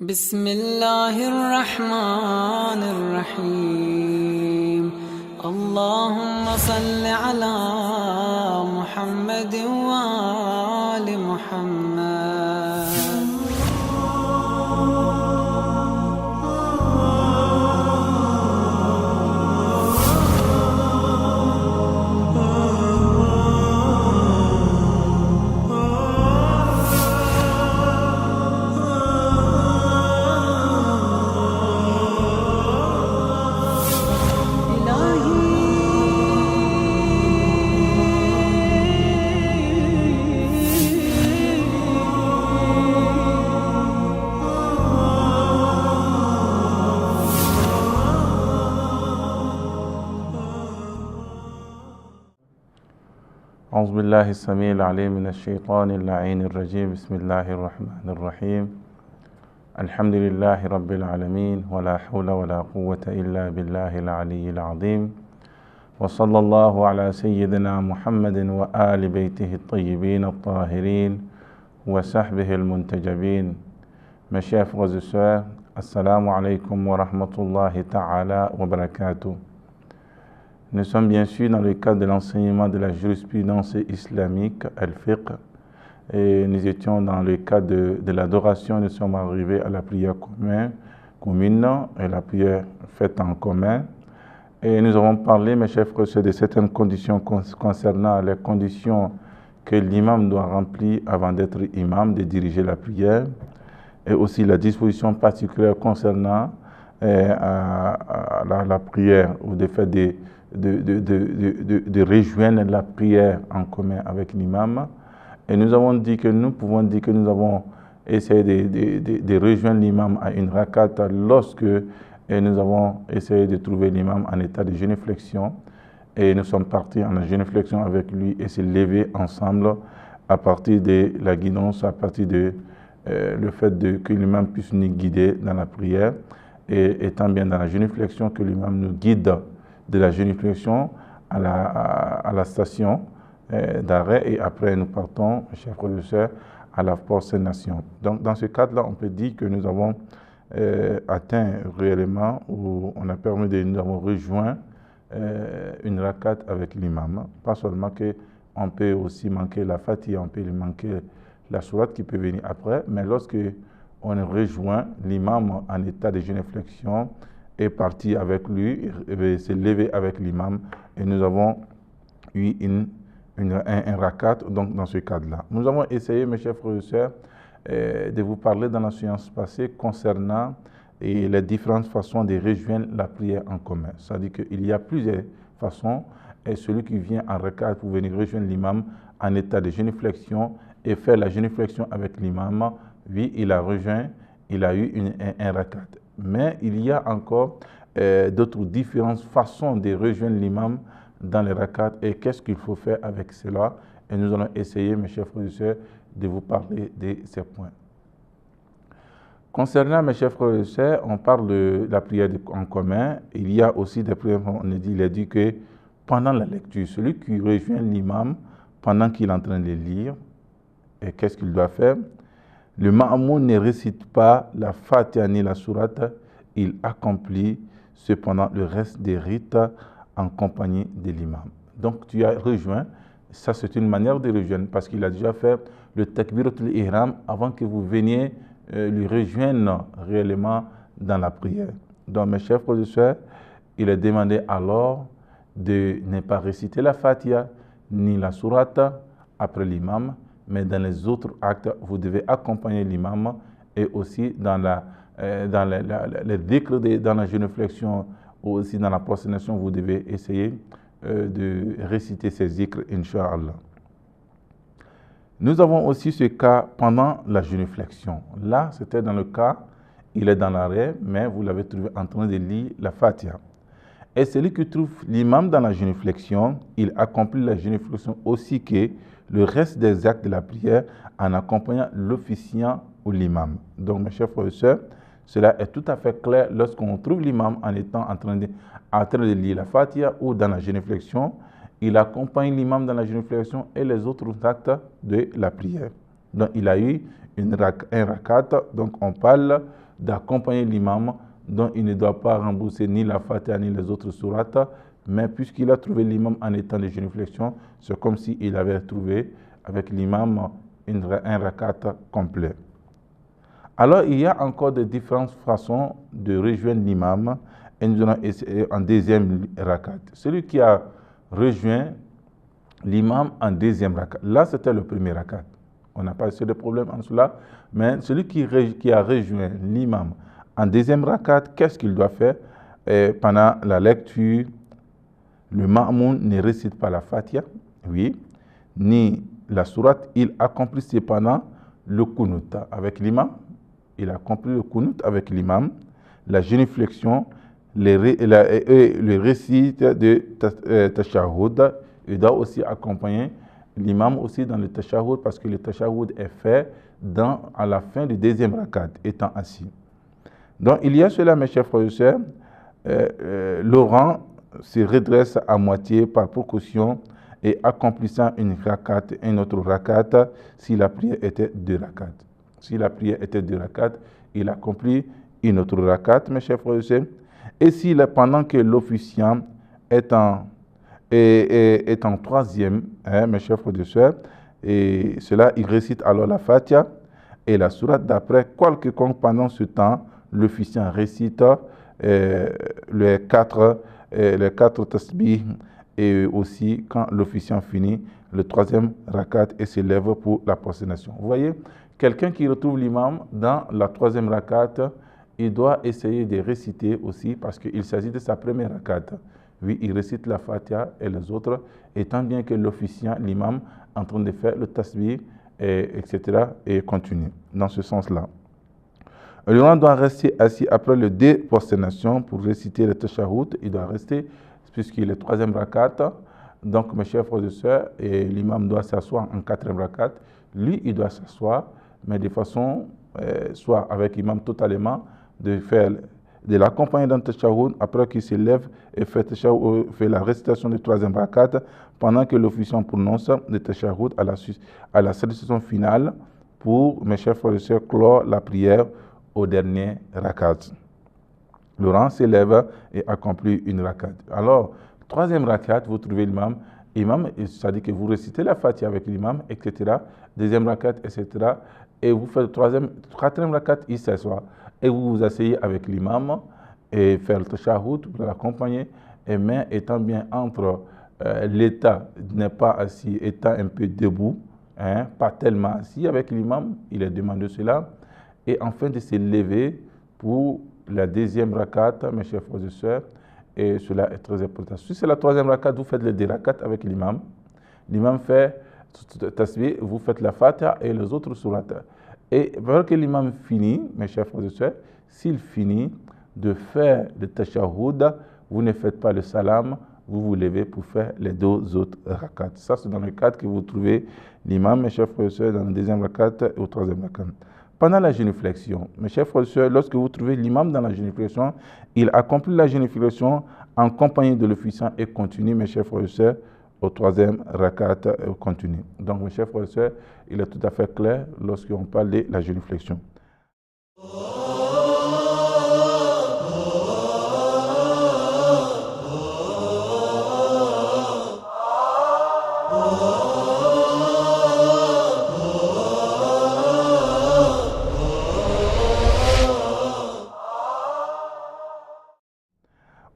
بسم الله الرحمن الرحيم اللهم صل على محمد وآل محمد. أعوذ بالله السميع العليم من الشيطان اللعين الرجيم. بسم الله الرحمن الرحيم. الحمد لله رب العالمين ولا حول ولا قوة إلا بالله العلي العظيم. وصلى الله على سيدنا محمد وآل بيته الطيبين الطاهرين وصحبه المنتجبين. Mes chers frères et sœurs, assalamu alaikum wa rahmatullahi ta'ala wa barakatuh. Nous sommes bien sûr dans le cadre de l'enseignement de la jurisprudence islamique, al-fiqh, et nous étions dans le cadre de l'adoration. Nous sommes arrivés à la prière commune et la prière faite en commun. Et nous avons parlé, mes chers frères, de certaines conditions concernant les conditions que l'imam doit remplir avant d'être imam, de diriger la prière, et aussi la disposition particulière concernant la prière ou le fait de rejoindre la prière en commun avec l'imam. Et nous avons dit que nous pouvons dire que nous avons essayé de rejoindre l'imam à une rakat lorsque nous avons essayé de trouver l'imam en état de génuflexion. Et nous sommes partis en génuflexion avec lui et se lever ensemble à partir de la guidance, à partir de le fait que l'imam puisse nous guider dans la prière. Et étant bien dans la génuflexion, que l'imam nous guide de la génuflexion à la station d'arrêt, et après nous partons, chers frères et sœurs, à la prosternation. Donc dans ce cadre-là, on peut dire que nous avons atteint réellement, ou on a permis nous avons rejoint une rakat avec l'imam. Pas seulement qu'on peut aussi manquer la fatiha, on peut manquer la sourate qui peut venir après, mais lorsque on rejoint l'imam en état de génuflexion, est parti avec lui, s'est levé avec l'imam, et nous avons eu un rakat donc dans ce cadre-là. Nous avons essayé, mes chers frères et sœurs, de vous parler dans la séance passée concernant les différentes façons de rejoindre la prière en commun. C'est-à-dire qu'il y a plusieurs façons, et celui qui vient en rakat pour venir rejoindre l'imam en état de génuflexion et faire la génuflexion avec l'imam, oui, il a rejoint, il a eu un rakat. Mais il y a encore d'autres différentes façons de rejoindre l'imam dans les rakats, et qu'est-ce qu'il faut faire avec cela. Et nous allons essayer, mes chers frères et sœurs, de vous parler de ces points. Concernant, mes chers frères et sœurs, on parle de la prière en commun. Il y a aussi des prières, il est dit que pendant la lecture, celui qui rejoint l'imam pendant qu'il est en train de lire, et qu'est-ce qu'il doit faire? Le ma'amoun ne récite pas la fatiha ni la sourate, il accomplit cependant le reste des rites en compagnie de l'imam. Donc tu as rejoint, ça c'est une manière de rejoindre, parce qu'il a déjà fait le takbiratul ihram avant que vous veniez lui rejoindre réellement dans la prière. Donc mes chers frères et sœurs, il est demandé alors de ne pas réciter la fatiha ni la sourate après l'imam, mais dans les autres actes, vous devez accompagner l'imam, et aussi dans les dhikr, dans la génuflexion, ou aussi dans la prosternation, vous devez essayer de réciter ces dhikrs, Inch'Allah. Nous avons aussi ce cas pendant la génuflexion. Là, c'était dans le cas, il est dans l'arrêt, mais vous l'avez trouvé en train de lire la Fatiha. Et celui qui trouve l'imam dans la génuflexion, il accomplit la génuflexion aussi que le reste des actes de la prière en accompagnant l'officiant ou l'imam. Donc, mes chers frères et sœurs, cela est tout à fait clair lorsqu'on trouve l'imam en étant en train de lire la Fatiha ou dans la génuflexion. Il accompagne l'imam dans la génuflexion et les autres actes de la prière. Donc, il a eu un rakat, donc on parle d'accompagner l'imam, dont il ne doit pas rembourser ni la Fatiha ni les autres sourates, mais puisqu'il a trouvé l'imam en étant de génuflexion, c'est comme s'il avait trouvé avec l'imam un rakat complet. Alors, il y a encore de différentes façons de rejoindre l'imam, et nous allons essayer en deuxième rakat. Celui qui a rejoint l'imam en deuxième rakat, là c'était le premier rakat. On n'a pas assez de problème en cela, mais celui qui a rejoint l'imam en deuxième rakat, qu'est-ce qu'il doit faire? Pendant la lecture, le ma'moun ne récite pas la Fatiha, oui, ni la sourate, il accomplit cependant le kunut avec l'imam. Il accomplit le kunut avec l'imam, la génuflexion, le récit de tashahhud. Il doit aussi accompagner l'imam aussi dans le tashahhud parce que le tashahhud est fait à la fin du deuxième rakat, étant assis. Donc il y a cela, mes chers frères et sœurs, le rang se redresse à moitié par précaution et accomplissant une autre rakat si la prière était deux rakats. Si la prière était deux rakats, il accomplit une autre rakat, mes chers frères et sœurs. Et si pendant que l'officiant est en troisième, mes chers frères et sœurs, et cela, il récite alors la Fatiha et la sourate d'après, quoique pendant ce temps, l'officiant récite les quatre tasbih, et aussi quand l'officiant finit le troisième rakat et se lève pour la prosternation. Vous voyez, quelqu'un qui retrouve l'imam dans la troisième rakat, il doit essayer de réciter aussi parce qu'il s'agit de sa première rakat. Oui, il récite la Fatiha et les autres, étant bien que l'officiant, l'imam, est en train de faire le tasbih, etc., et continue dans ce sens-là. Le rang doit rester assis après le deux prosternations pour réciter le tashahhud. Il doit rester, puisqu'il est troisième rakat. Donc, mes chers frères et sœurs, l'imam doit s'asseoir en quatrième rakat. Lui, il doit s'asseoir, mais de façon, soit avec l'imam totalement, de l'accompagner dans le tashahhud, après qu'il se lève et fait la récitation du troisième rakat, pendant que l'officiant prononce le tashahhud à la salutation finale pour, mes chers frères et sœurs, clore la prière au dernier rakat. Le rang s'élève et accomplit une rakat. Alors, troisième rakat, vous trouvez l'imam, c'est-à-dire que vous récitez la Fatiha avec l'imam, etc. Deuxième rakat, etc. Et vous faites quatrième rakat, il s'assoit. Et vous vous asseyez avec l'imam et faire le tashahhud pour l'accompagner. Et mais étant bien entre l'état n'est pas assis, étant un peu debout, pas tellement assis avec l'imam, il est demandé cela. Et enfin de se lever pour la deuxième rakat, mes chers frères et sœurs, et cela est très important. Si c'est la troisième rakat, vous faites les deux rakats avec l'imam. L'imam fait tasbih, vous faites la Fatiha et les autres sourates. Et alors que l'imam finit, mes chers frères et sœurs, s'il finit de faire le tashahhud, vous ne faites pas le salam, vous vous levez pour faire les deux autres rakats. Ça, c'est dans le cadre que vous trouvez l'imam, mes chers frères et sœurs, dans le deuxième rakat et au troisième rakat. Pendant la génuflexion, mes chers frères et sœurs, lorsque vous trouvez l'imam dans la génuflexion, il accomplit la génuflexion en compagnie de l'officiant et continue, mes chers frères et sœurs, au troisième rakat continue. Donc, mes chers frères et sœurs, il est tout à fait clair lorsqu'on parle de la génuflexion.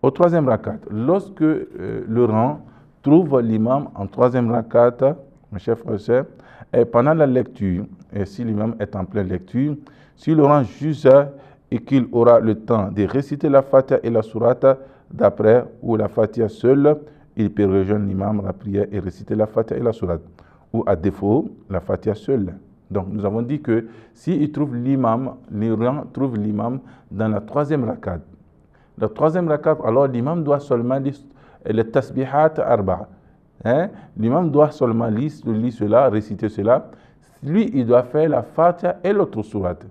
Au troisième rakat, lorsque le rang trouve l'imam en troisième rakat, mes chers frères et sœurs, et pendant la lecture, et si l'imam est en pleine lecture, si le rang juge et qu'il aura le temps de réciter la Fatiha et la sourate d'après ou la Fatiha seule, il peut rejoindre l'imam la prière et réciter la Fatiha et la sourate, ou à défaut, la Fatiha seule. Donc nous avons dit que s'il trouve l'imam, le rang trouve l'imam dans la troisième rakat. La troisième rakat, alors l'imam doit seulement lire le tasbihat arba. L'imam doit seulement lire cela, réciter cela. Lui, il doit faire la Fatiha et l'autre sourate.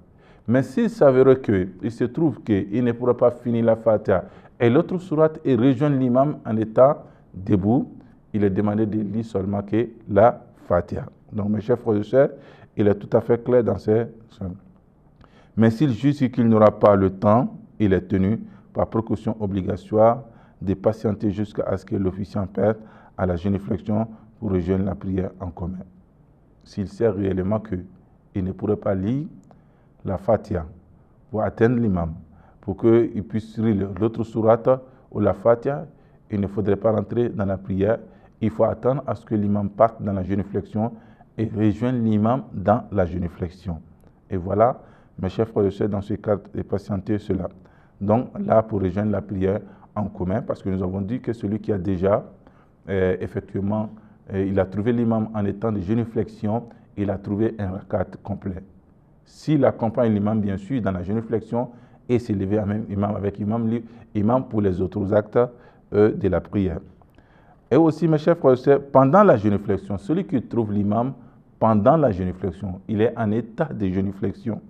Mais s'il s'avère qu'il se trouve qu'il ne pourra pas finir la Fatiha et l'autre sourate et rejoindre l'imam en étant debout, il est demandé de lire seulement que la Fatiha. Donc, mes chers frères et sœurs, il est tout à fait clair dans ces... Mais s'il juge qu'il n'aura pas le temps, il est tenu, par précaution obligatoire, de patienter jusqu'à ce que l'officiant perde à la génuflexion pour rejoindre la prière en commun. S'il sait réellement qu'il ne pourrait pas lire la Fatiha pour atteindre l'imam, pour qu'il puisse lire l'autre sourate ou la Fatiha, il ne faudrait pas rentrer dans la prière. Il faut attendre à ce que l'imam parte dans la génuflexion et rejoigne l'imam dans la génuflexion. Et voilà, mes chers frères et sœurs, dans ce cas de patienter cela. Donc là, pour rejoindre la prière en commun, parce que nous avons dit que celui qui a déjà, effectivement, il a trouvé l'imam en étant de génuflexion, il a trouvé un rakat complet. S'il accompagne l'imam, bien sûr, dans la génuflexion, et s'est levé avec imam pour les autres actes de la prière. Et aussi, mes chers frères et sœurs, pendant la génuflexion, celui qui trouve l'imam pendant la génuflexion, il est en état de génuflexion.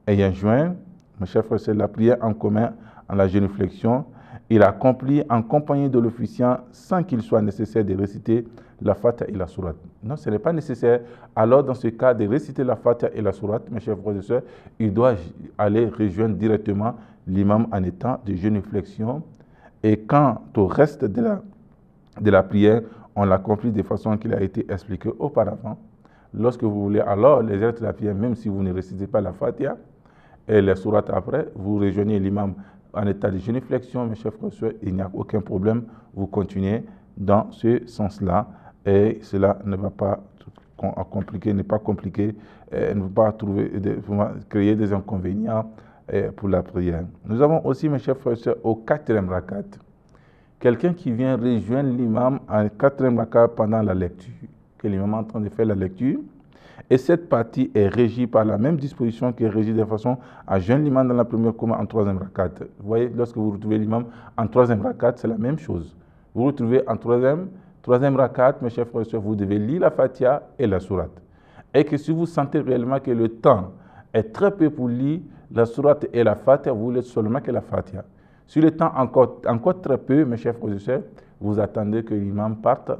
Ayant joint, mes chers frères et sœurs, la prière en commun en la génuflexion, il accomplit en compagnie de l'officiant sans qu'il soit nécessaire de réciter la Fatiha et la Sourate. Non, ce n'est pas nécessaire. Alors, dans ce cas de réciter la Fatiha et la Sourate, mes chers frères et sœurs, il doit aller rejoindre directement l'imam en étant de génuflexion. Et quant au reste de la prière, on l'accomplit de façon qu'il a été expliqué auparavant. Lorsque vous voulez alors les restes de la prière, même si vous ne récitez pas la Fatiha et la Sourate après, vous rejoignez l'imam en état de génuflexion, mes chers frères et sœurs, il n'y a aucun problème, vous continuez dans ce sens-là et cela ne va pas compliquer, ne va pas créer des inconvénients pour la prière. Nous avons aussi, mes chers frères et sœurs, au 4e rakat, quelqu'un qui vient rejoindre l'imam en 4e rakat pendant la lecture, que l'imam est en train de faire la lecture. Et cette partie est régie par la même disposition qui est régie de façon à joindre l'imam dans la première comme en 3e rakat. Vous voyez, lorsque vous retrouvez l'imam en 3e rakat, c'est la même chose. Vous retrouvez en 3e rakat, mes chers frères et sœurs, vous devez lire la Fatiha et la Sourate. Et que si vous sentez réellement que le temps est très peu pour lire la Sourate et la Fatiha, vous voulez seulement que la Fatiha. Si le temps encore très peu, mes chers frères et sœurs, vous attendez que l'imam parte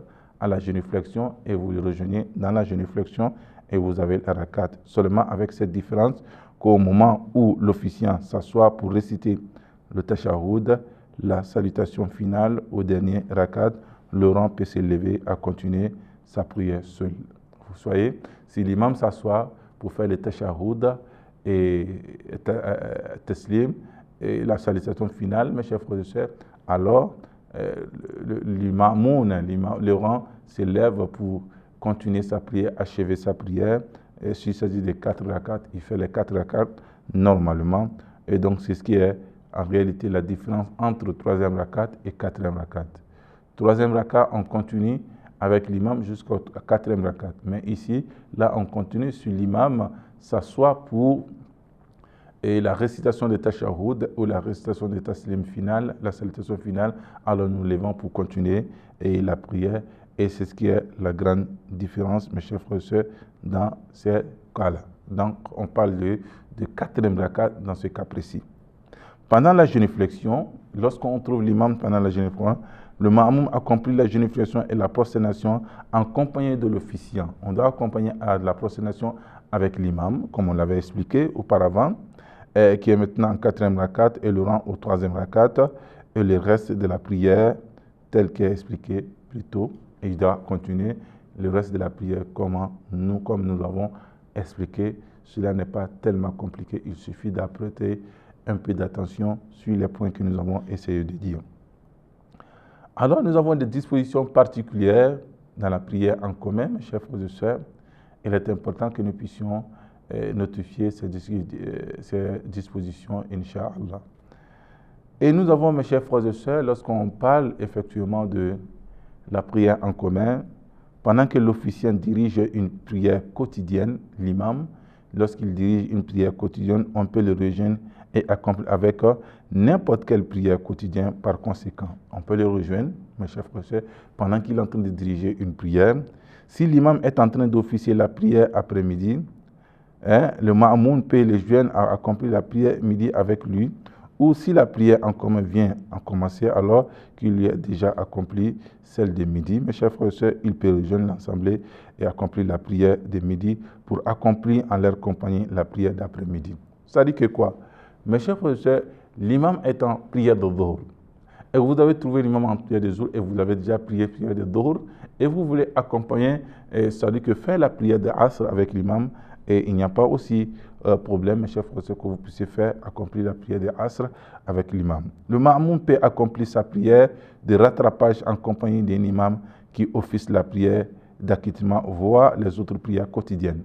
à la génuflexion et vous le rejoignez dans la génuflexion et vous avez le rakat. Seulement avec cette différence qu'au moment où l'officiant s'assoit pour réciter le tashahhud, la salutation finale au dernier rakat, le rang peut s'élever à continuer sa prière seul. Vous voyez, si l'imam s'assoit pour faire le tashahhud et taslim et la salutation finale, mes chers frères et sœurs, alors le rang s'élève pour continuer sa prière, achever sa prière. Et s'il s'agit de 4 rakats, il fait les 4 rakats normalement. Et donc, c'est ce qui est en réalité la différence entre 3e rakat et 4e rakat. 3e rakat, on continue avec l'imam jusqu'au 4e rakat. Mais ici, là, on continue sur l'imam s'assoit pour la récitation de tashahhud ou la récitation de taslim finale, la salutation finale. Alors, nous levons pour continuer et la prière. Et c'est ce qui est la grande différence, mes chers frères et sœurs, dans ces cas-là. Donc, on parle de 4e rakat dans ce cas précis. Pendant la génuflexion, lorsqu'on trouve l'imam pendant la génuflexion, le ma'moum accomplit la génuflexion et la prosternation en compagnie de l'officiant. On doit accompagner à la prosternation avec l'imam, comme on l'avait expliqué auparavant, qui est maintenant en 4e rakat et le rang au 3e rakat, et le reste de la prière, tel qu'est expliqué plus tôt. Et il doit continuer le reste de la prière comme nous l'avons expliqué. Cela n'est pas tellement compliqué. Il suffit d'apprêter un peu d'attention sur les points que nous avons essayé de dire. Alors, nous avons des dispositions particulières dans la prière en commun, mes chers frères et sœurs. Il est important que nous puissions notifier ces dispositions, Inch'Allah. Et nous avons, mes chers frères et sœurs, lorsqu'on parle effectivement de la prière en commun, pendant que l'officiant dirige une prière quotidienne, l'imam, lorsqu'il dirige une prière quotidienne, on peut le rejoindre et accomplir avec n'importe quelle prière quotidienne par conséquent. On peut le rejoindre, mes chers frères et sœurs, pendant qu'il est en train de diriger une prière. Si l'imam est en train d'officier la prière après-midi, le ma'moun peut le joindre à accomplir la prière midi avec lui. Ou si la prière en commun vient à commencer, alors qu'il lui a déjà accompli celle de midi, mes chers frères et sœurs, il peut rejoindre l'assemblée et accomplir la prière de midi pour accomplir en leur compagnie la prière d'après-midi. Ça dit que quoi? Mes chers frères et sœurs, l'imam est en prière de Dhuhr. Et vous avez trouvé l'imam en prière de Dhuhr et vous l'avez déjà prié prière de Dhuhr et vous voulez accompagner, ça dit que faire la prière de Asr avec l'imam, et il n'y a pas aussi problème, mes chers frères et sœurs, que vous puissiez faire accomplir la prière de Asr avec l'imam. Le ma'moum peut accomplir sa prière de rattrapage en compagnie d'un imam qui officie la prière d'acquittement, voire les autres prières quotidiennes.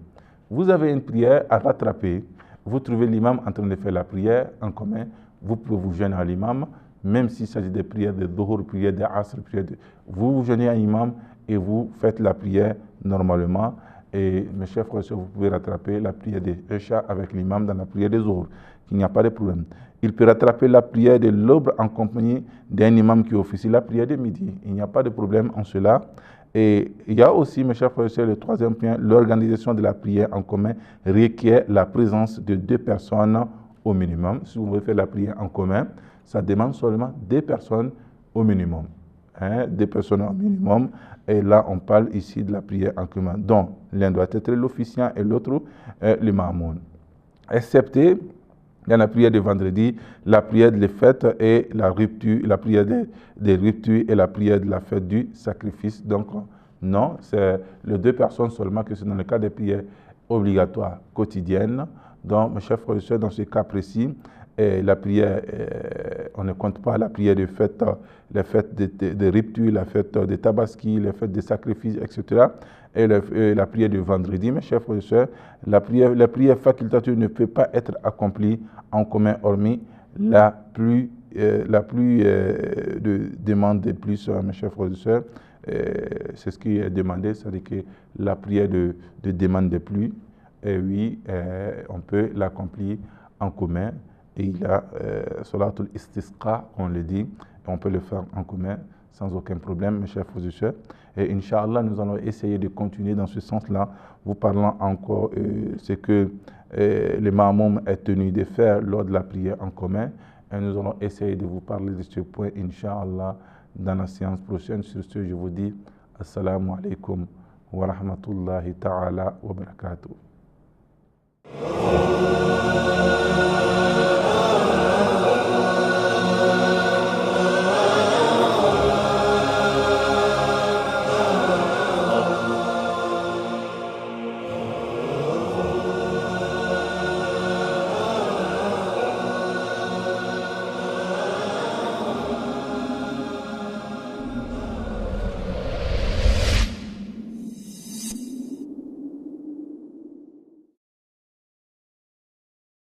Vous avez une prière à rattraper, vous trouvez l'imam en train de faire la prière en commun, vous pouvez vous joindre à l'imam, même s'il s'agit de prières de Dhuhr, prières de Asr, vous vous joignez à l'imam et vous faites la prière normalement. Et mes chers frères et sœurs, vous pouvez rattraper la prière de Isha avec l'imam dans la prière de Dhuhr. Il n'y a pas de problème. Il peut rattraper la prière de l'aube en compagnie d'un imam qui officie la prière de midi. Il n'y a pas de problème en cela. Et il y a aussi, mes chers frères et sœurs, le troisième point, l'organisation de la prière en commun requiert la présence de 2 personnes au minimum. Si vous voulez faire la prière en commun, ça demande seulement 2 personnes au minimum. 2 personnes au minimum. Et là, on parle ici de la prière en commun. Donc, l'un doit être l'officiant et l'autre le ma'moun. Excepté dans la prière de vendredi, la prière de la fête et la rupture, la prière de rupture et la prière de la fête du sacrifice. Donc, non, c'est les 2 personnes seulement que c'est dans le cas des prières obligatoires quotidiennes. Donc, mes chers frères et sœurs, dans ce cas précis, la prière, on ne compte pas la prière de fête, les fêtes de rupture, la fête de tabaski, les fêtes de sacrifice, etc. Et la prière de vendredi, mes chers frères et sœurs, la prière facultative ne peut pas être accomplie en commun, hormis la plus demandée plus, mes chers frères et sœurs. C'est ce qui est demandé, c'est-à-dire que la prière de demande de plus, oui, on peut l'accomplir en commun. Et il y a Salatul Istisqa, on le dit, et on peut le faire en commun sans aucun problème, mes chers frères et sœurs. Et Inch'Allah, nous allons essayer de continuer dans ce sens-là, vous parlant encore ce que le ma'moum est tenu de faire lors de la prière en commun. Et nous allons essayer de vous parler de ce point, Inch'Allah, dans la séance prochaine. Sur ce, je vous dis Assalamu alaikum wa rahmatullahi ta'ala wa barakatuh.